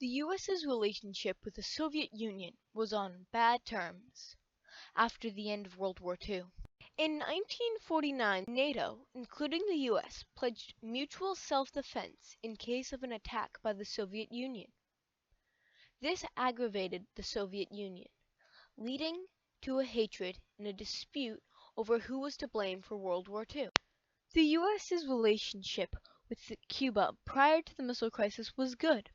The US's relationship with the Soviet Union was on bad terms after the end of World War II. In 1949, NATO, including the US, pledged mutual self-defense in case of an attack by the Soviet Union. This aggravated the Soviet Union, leading to a hatred and a dispute over who was to blame for World War II. The US's relationship with Cuba prior to the missile crisis was good.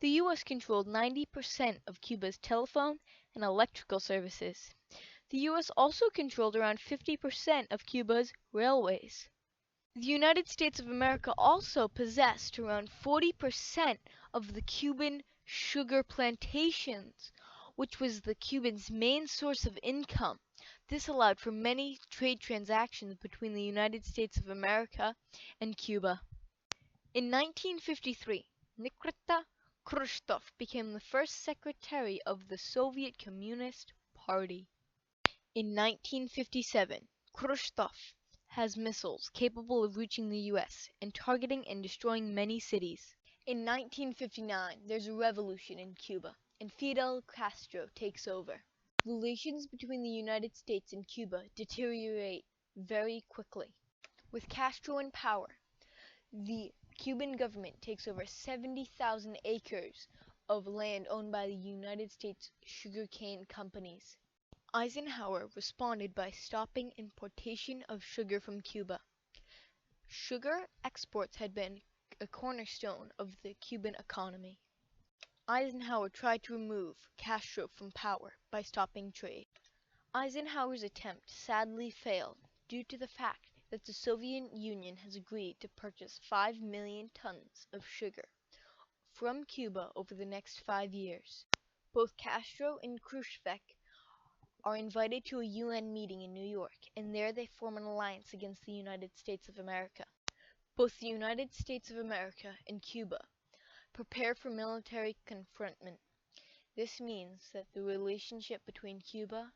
The US controlled 90% of Cuba's telephone and electrical services. The US also controlled around 50% of Cuba's railways. The United States of America also possessed around 40% of the Cuban sugar plantations, which was the Cubans' main source of income. This allowed for many trade transactions between the United States of America and Cuba. In 1953, Nikita Khrushchev became the first secretary of the Soviet Communist Party. In 1957, Khrushchev has missiles capable of reaching the US and targeting and destroying many cities. In 1959, there's a revolution in Cuba, and Fidel Castro takes over. Relations between the United States and Cuba deteriorate very quickly. With Castro in power, the Cuban government takes over 70,000 acres of land owned by the United States sugarcane companies. Eisenhower responded by stopping importation of sugar from Cuba. Sugar exports had been a cornerstone of the Cuban economy. Eisenhower tried to remove Castro from power by stopping trade. Eisenhower's attempt sadly failed due to the fact that the Soviet Union has agreed to purchase 5 million tons of sugar from Cuba over the next 5 years. Both Castro and Khrushchev are invited to a UN meeting in New York, and there they form an alliance against the United States of America. Both the United States of America and Cuba prepare for military confrontment. This means that the relationship between Cuba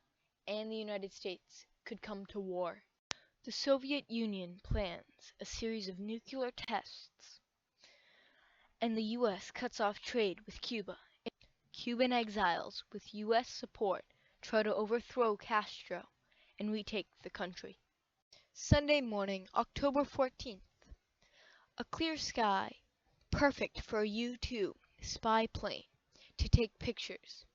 and the United States could come to war. The Soviet Union plans a series of nuclear tests, and the US cuts off trade with Cuba. Cuban exiles, with US support, try to overthrow Castro and retake the country. Sunday morning, October 14th. A clear sky, perfect for a U-2 spy plane to take pictures.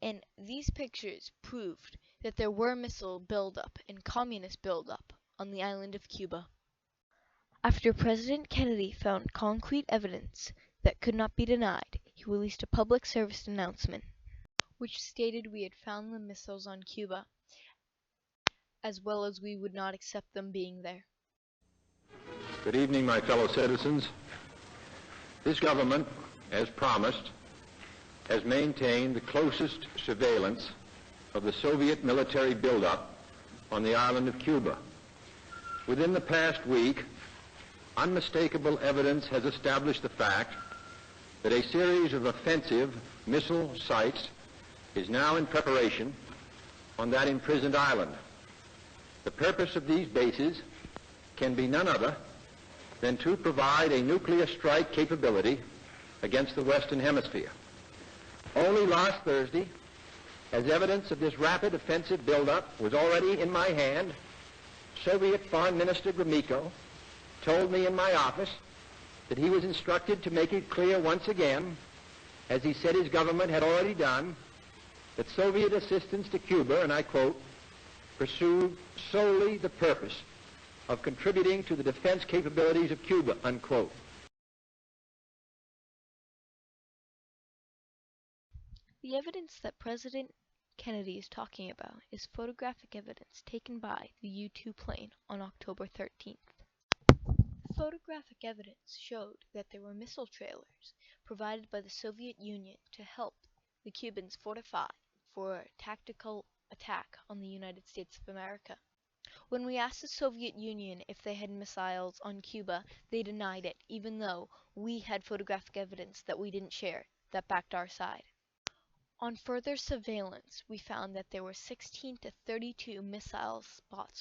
And these pictures proved that there were missile buildup and communist buildup on the island of Cuba. After President Kennedy found concrete evidence that could not be denied, he released a public service announcement which stated we had found the missiles on Cuba, as well as we would not accept them being there. Good evening, my fellow citizens. This government, as promised, has maintained the closest surveillance of the Soviet military buildup on the island of Cuba. Within the past week, unmistakable evidence has established the fact that a series of offensive missile sites is now in preparation on that imprisoned island. The purpose of these bases can be none other than to provide a nuclear strike capability against the Western Hemisphere. Only last Thursday, as evidence of this rapid offensive buildup was already in my hand, Soviet Foreign Minister Gromyko told me in my office that he was instructed to make it clear once again, as he said his government had already done, that Soviet assistance to Cuba, and I quote, pursued solely the purpose of contributing to the defense capabilities of Cuba, unquote. The evidence that President Kennedy is talking about is photographic evidence taken by the U-2 plane on October 13th. Photographic evidence showed that there were missile trailers provided by the Soviet Union to help the Cubans fortify for a tactical attack on the United States of America. When we asked the Soviet Union if they had missiles on Cuba, they denied it, even though we had photographic evidence that we didn't share that backed our side. On further surveillance, we found that there were 16 to 32 missile spots